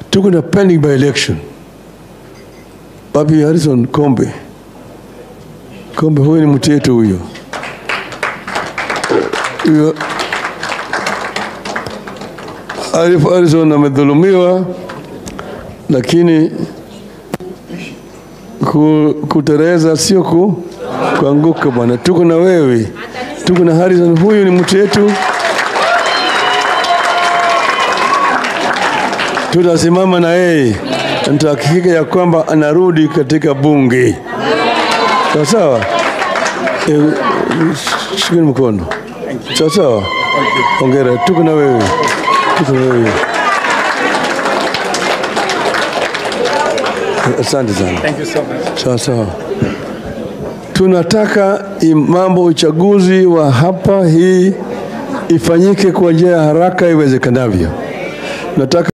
tuko na pending by election. Papi Harrison Kombe. Kombe huyu ni mtu yetu huyo. Harrison amedhulumiwa, lakini kutereza sio kuanguka bwana. Tuko na wewe. Tuko na Harrison, huyu ni mtu yetu. Tutasimama na yeye. Nitahakikisha ya kwamba anarudi katika bunge. Sawa? Shikeni mkono. Sawa? Hongera. Tuko na wewe. Tuko na wewe. Asante sana. Thank you so much. Sawa. Tunataka mambo uchaguzi wa hapa hii ifanyike kwa njia haraka iwezekanavyo. Nataka